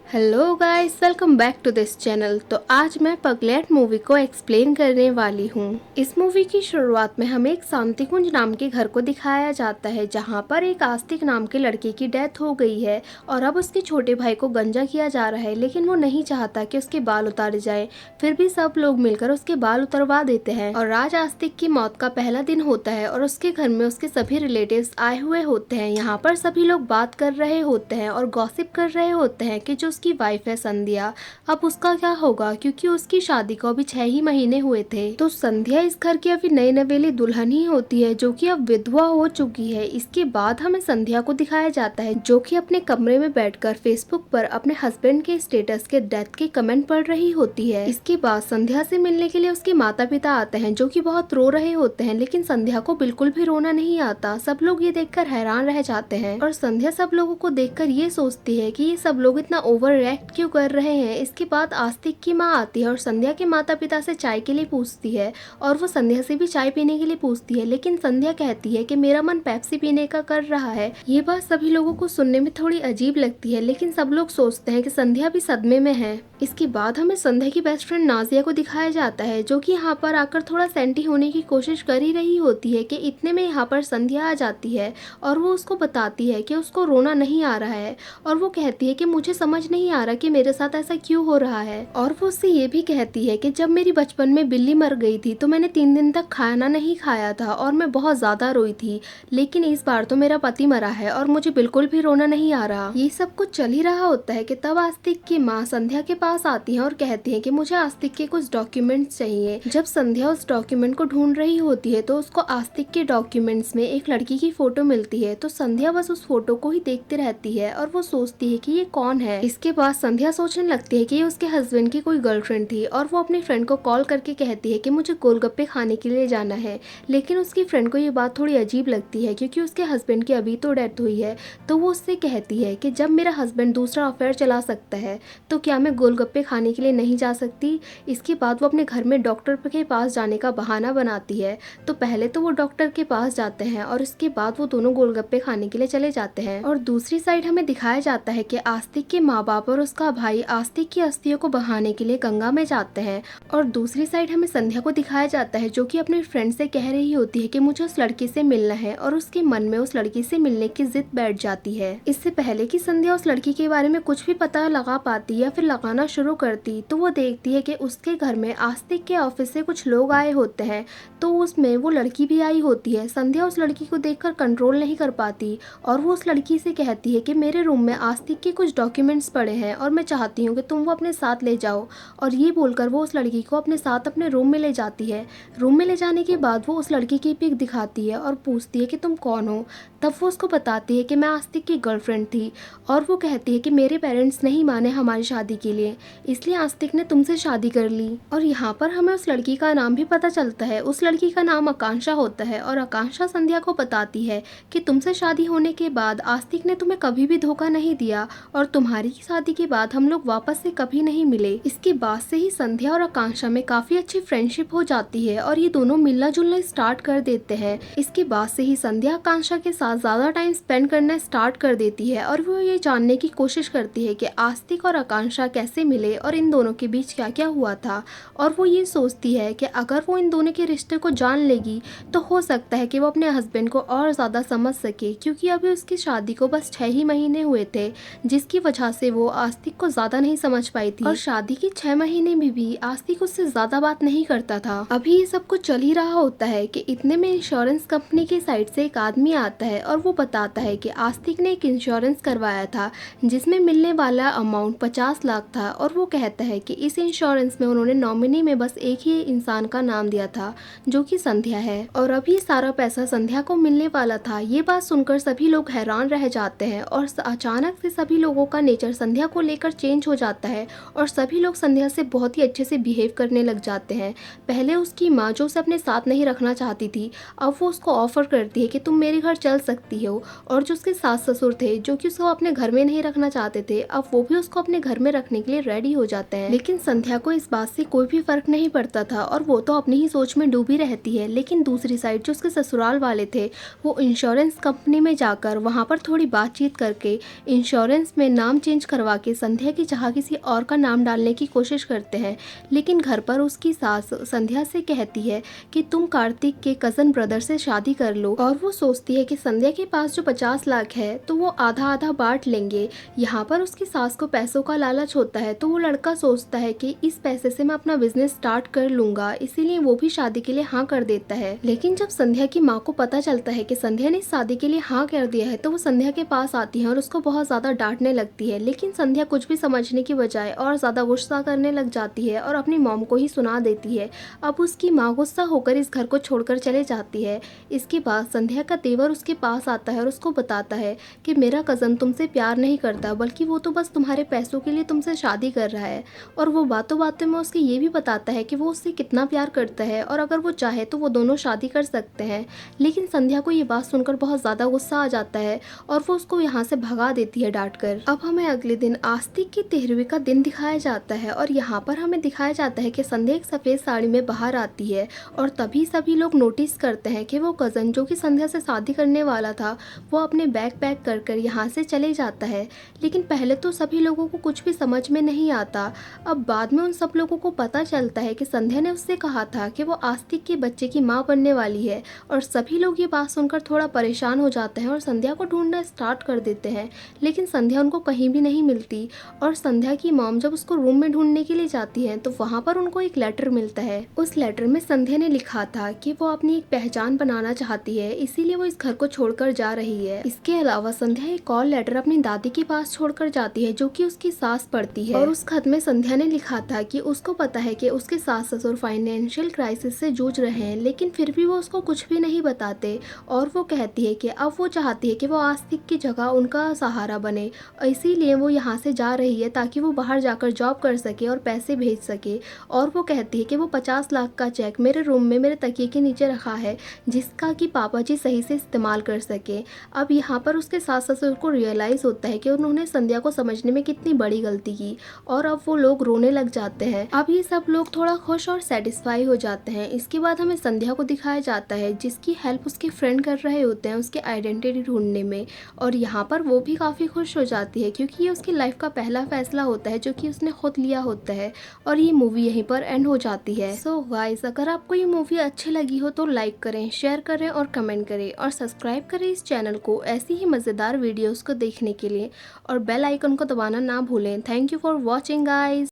Hello guys, welcome back to this channel. तो आज मैं पगलेट मूवी को एक्सप्लेन करने वाली हूँ। इस मूवी की शुरुआत में हमें एक शांतिकुंज नाम के घर को दिखाया जाता है, जहाँ पर एक आस्तिक नाम के लड़के की डेथ हो गई है और अब उसके छोटे भाई को गंजा किया जा रहा है, लेकिन वो नहीं चाहता कि उसके बाल उतारे जाए। फिर भी सब लोग मिलकर उसके बाल उतरवा देते हैं और राज आस्तिक की मौत का पहला दिन होता है और उसके घर में उसके सभी रिलेटिव्स आए हुए होते हैं। यहाँ पर सभी लोग बात कर रहे होते हैं और गॉसिप कर रहे होते हैं कि जो उसकी वाइफ है संध्या, अब उसका क्या होगा, क्योंकि उसकी शादी को अभी 6 ही महीने हुए थे। तो संध्या इस घर की अभी नई नवेली दुल्हन ही होती है, जो कि अब विधवा हो चुकी है। इसके बाद हमें संध्या को दिखाया जाता है, जो कि अपने कमरे में बैठकर फेसबुक पर अपने हस्बैंड के स्टेटस के डेथ के कमेंट पढ़ रही होती है। इसके बाद संध्या से मिलने के लिए उसके माता पिता आते हैं, जो कि बहुत रो रहे होते हैं, लेकिन संध्या को बिल्कुल भी रोना नहीं आता। सब लोग ये देखकर हैरान रह जाते हैं और संध्या सब लोगों को देखकर ये सोचती है कि ये सब लोग इतना ओवर रिएक्ट क्यों कर रहे हैं। इसके बाद आस्तिक की माँ आती है और संध्या के माता पिता से चाय के लिए पूछती है और वो संध्या से भी चाय पीने के लिए पूछती है, लेकिन संध्या कहती है कि मेरा मन पेप्सी पीने का कर रहा है। ये बात सभी लोगों को सुनने में थोड़ी अजीब लगती है, लेकिन सब लोग सोचते हैं कि संध्या भी सदमे में है। इसके बाद हमें संध्या की बेस्ट फ्रेंड नाजिया को दिखाया जाता है, जो कि यहाँ पर आकर थोड़ा सेंटी होने की कोशिश कर ही रही होती है कि इतने में यहाँ पर संध्या आ जाती है और वो उसको बताती है कि उसको रोना नहीं आ रहा है और वो कहती है कि मुझे समझ नहीं आ रहा कि मेरे साथ ऐसा क्यों हो रहा है। और वो उससे ये भी कहती है कि जब मेरी बचपन में बिल्ली मर गई थी तो मैंने 3 दिन तक खाना नहीं खाया था और मैं बहुत ज्यादा रोई थी, लेकिन इस बार तो मेरा पति मरा है और मुझे बिल्कुल भी रोना नहीं आ रहा। ये सब कुछ चल ही रहा होता है कि तब आस्तिक की माँ संध्या के पास आती है और कहती है कि मुझे आस्तिक के कुछ डॉक्यूमेंट्स चाहिए। जब संध्या उस डॉक्यूमेंट को ढूंढ रही होती है तो उसको आस्तिक के डॉक्यूमेंट्स में एक लड़की की फोटो मिलती है। तो संध्या बस उस फोटो को ही देखती रहती है और वो सोचती है कि ये कौन है। इसके बाद संध्या सोचने लगती है कि ये उसके हस्बैंड की कोई गर्लफ्रेंड थी और वो अपनी फ्रेंड को कॉल करके कहती है कि मुझे गोलगप्पे खाने के लिए जाना है। लेकिन उसकी फ्रेंड को ये बात थोड़ी अजीब लगती है, क्योंकि उसके हस्बैंड की अभी तो डेथ हुई है। तो वो उससे कहती है कि जब मेरा हस्बैंड दूसरा अफेयर चला सकता है तो क्या मैं गोलगप्पे खाने के लिए नहीं जा सकती। इसके बाद वो अपने घर में डॉक्टर के पास जाने का बहाना बनाती है। तो पहले तो वो डॉक्टर के पास जाते हैं और इसके बाद वो दोनों गोलगप्पे खाने के लिए चले जाते हैं। और दूसरी साइड हमें दिखाया जाता है कि आस्तिक के माँ बाप और उसका भाई आस्तिक की अस्थियों को बहाने के लिए गंगा में जाते हैं। और दूसरी साइड हमें संध्या को दिखाया जाता है, जो कि अपने फ्रेंड से कह रही होती है कि मुझे उस लड़की से मिलना है और उसके मन में उस लड़की से मिलने की जिद बैठ जाती है। इससे पहले कि संध्या उस लड़की के बारे में कुछ भी पता लगा पाती या फिर लगाना शुरू करती, तो वो देखती है कि उसके घर में आस्तिक के ऑफिस से कुछ लोग आए होते हैं। तो उसमें वो लड़की भी आई होती है। संध्या उस लड़की को देखकर कंट्रोल नहीं कर पाती और वो उस लड़की से कहती है कि मेरे रूम में आस्तिक के कुछ डॉक्यूमेंट्स पड़े हैं और मैं चाहती हूँ कि तुम वो अपने साथ ले जाओ। और ये बोलकर वो उस लड़की को अपने साथ अपने रूम में ले जाती है। रूम में ले जाने के बाद वो उस लड़की की पिक दिखाती है और पूछती है कि तुम कौन हो। तब वो उसको बताती है कि मैं आस्तिक की गर्लफ्रेंड थी और वो कहती है कि मेरे पेरेंट्स नहीं माने हमारी शादी के लिए, इसलिए आस्तिक ने तुमसे शादी कर ली। और यहाँ पर हमें उस लड़की का नाम भी पता चलता है। उस लड़की का नाम आकांक्षा होता है और आकांक्षा संध्या को बताती है कि तुमसे शादी होने के बाद आस्तिक ने तुम्हें कभी भी धोखा नहीं दिया और तुम्हारी शादी के बाद हम लोग वापस से कभी नहीं मिले। इसके बाद से ही संध्या और आकांक्षा में काफी अच्छी फ्रेंडशिप हो जाती है और ये दोनों मिलना जुलना स्टार्ट कर देते हैं। इसके बाद से ही संध्या आकांक्षा के साथ ज्यादा टाइम स्पेंड करना स्टार्ट कर देती है और वो ये जानने की कोशिश करती है कि आस्तिक और आकांक्षा कैसे मिले और इन दोनों के बीच क्या क्या हुआ था। और वो ये सोचती है कि अगर वो इन दोनों के रिश्ते को जान लेगी तो हो सकता है कि वो अपने हस्बैंड को और ज्यादा समझ सके, क्योंकि अभी उसकी शादी को बस 6 ही महीने हुए थे, जिसकी वजह से वो आस्तिक को ज्यादा नहीं समझ पाई थी। और शादी के 6 महीने में भी आस्तिक उससे ज्यादा बात नहीं करता था। अभी ये सब कुछ चल ही रहा होता है कि इतने में इंश्योरेंस कंपनी की साइड से एक आदमी आता है और वो बताता है कि आस्तिक ने एक इंश्योरेंस करवाया था जिसमें मिलने वाला अमाउंट 50 लाख था। और वो कहता है कि इस इंश्योरेंस में उन्होंने नॉमिनी में बस एक ही इंसान का नाम दिया था, जो कि संध्या है, और अभी सारा पैसा संध्या को मिलने वाला था। ये बात सुनकर सभी लोग हैरान रह जाते हैं और अचानक से सभी लोगों का नेचर संध्या को लेकर चेंज हो जाता है और सभी लोग संध्या से बहुत ही अच्छे से बिहेव करने लग जाते हैं। पहले उसकी माँ जो उसे अपने साथ नहीं रखना चाहती थी, अब वो उसको ऑफर करती है कि तुम मेरे घर चल सकती हो। और जो उसके सास ससुर थे, जो कि उसको अपने घर में नहीं रखना चाहते थे, अब वो भी उसको अपने घर में रखने के लिए लिए रेडी हो जाते हैं। लेकिन संध्या को इस बात से कोई भी फर्क नहीं पड़ता था और वो तो अपनी ही सोच में डूबी रहती है। लेकिन दूसरी साइड जो उसके ससुराल वाले थे वो इंश्योरेंस कंपनी में जाकर वहाँ पर थोड़ी बातचीत करके इंश्योरेंस में नाम चेंज करवा के संध्या की जगह किसी और का नाम डालने की कोशिश करते हैं। लेकिन घर पर उसकी सास संध्या से कहती है कि तुम कार्तिक के कज़न ब्रदर से शादी कर लो, और वो सोचती है कि संध्या के पास जो 50 लाख है तो वो आधा आधा बांट लेंगे। यहाँ पर उसकी सास को पैसों का लालच होता है तो वो लड़का सोचता है कि इस पैसे से मैं अपना बिजनेस स्टार्ट कर लूंगा, इसीलिए वो भी शादी के लिए हाँ कर देता है। लेकिन जब संध्या की माँ को पता चलता है कि संध्या ने शादी के लिए हाँ कर दिया है तो वो संध्या के पास आती है और उसको बहुत ज़्यादा डांटने लगती है। लेकिन संध्या कुछ भी समझने की बजाय और ज़्यादा गुस्सा करने लग जाती है और अपनी मॉम को ही सुना देती है। अब उसकी माँ गुस्सा होकर इस घर को छोड़कर चले जाती है। इसके बाद संध्या का देवर उसके पास आता है और उसको बताता है कि मेरा कज़न तुमसे प्यार नहीं करता, बल्कि वो तो बस तुम्हारे पैसों के लिए तुमसे शादी कर रहा है। और वो बातों बातों में उसके ये भी बताता है कि वो उससे कितना प्यार करता है और अगर वो चाहे तो वो दोनों शादी कर सकते हैं। लेकिन संध्या को ये बात सुनकर बहुत ज़्यादा गुस्सा आ जाता है और वो उसको यहाँ से भगा देती है डांट कर। अब हमें अगले दिन आस्तिक की 13वीं का दिन दिखाया जाता है और यहाँ पर हमें दिखाया जाता है कि संध्या एक सफ़ेद साड़ी में बाहर आती है और तभी सभी लोग नोटिस करते हैं कि वो कज़न जो कि संध्या से शादी करने वाला था वो अपने बैग पैक कर कर यहाँ से चले जाता है। लेकिन पहले तो सभी लोगों को कुछ भी समझ में नहीं आता। अब बाद में उन सब लोगों को पता चलता है कि संध्या ने उससे कहा था कि वो आस्तिक के बच्चे की माँ बनने वाली है और सभी लोग ये बात सुनकर थोड़ा परेशान हो जाते हैं और संध्या को ढूंढना स्टार्ट कर देते हैं। लेकिन संध्या उनको कहीं भी नहीं मिलती और संध्या की मॉम जब उसको रूम में ढूंढने के लिए जाती है तो वहाँ पर उनको एक लेटर मिलता है। उस लेटर में संध्या ने लिखा था कि वो अपनी एक पहचान बनाना चाहती है, इसीलिए वो इस घर को छोड़कर जा रही है। इसके अलावा संध्या एक कॉल लेटर अपनी दादी के पास छोड़कर जाती है जो कि उसकी सास पढ़ती है और उस खत में संध्या ने लिखा था कि उसको पता है कि उसके सास ससुर फाइनेंशियल क्राइसिस से जूझ रहे हैं, लेकिन फिर भी वो उसको कुछ भी नहीं बताते। और वो कहती है कि अब वो चाहती है कि वो आस्तिक की जगह उनका सहारा बने, इसीलिए वो यहाँ से जा रही है ताकि वो बाहर जाकर जॉब कर सके और पैसे भेज सके। और वो कहती है कि वो 50 लाख का चेक मेरे रूम में मेरे तकिए के नीचे रखा है जिसका कि पापा जी सही से इस्तेमाल कर सके। अब यहाँ पर उसके सास ससुर को रियलाइज़ होता है कि उन्होंने संध्या को समझने में कितनी बड़ी गलती की और अब वो लोग रोने लग जाते हैं। अब ये सब लोग थोड़ा खुश और सेटिस्फाई हो जाते हैं। इसके बाद हमें संध्या को दिखाया जाता है जिसकी हेल्प उसके फ्रेंड कर रहे होते हैं उसके आइडेंटिटी ढूंढने में, और यहाँ पर वो भी काफ़ी खुश हो जाती है क्योंकि ये उसकी लाइफ का पहला फैसला होता है जो कि उसने खुद लिया होता है। और ये मूवी यहीं पर एंड हो जाती है। सो गाइस, अगर आपको ये मूवी अच्छी लगी हो तो लाइक करें, शेयर करें और कमेंट करें और सब्सक्राइब करें इस चैनल को ऐसी ही मज़ेदार वीडियोस को देखने के लिए, और बेल आइकन को दबाना ना भूलें। Thank you for watching guys.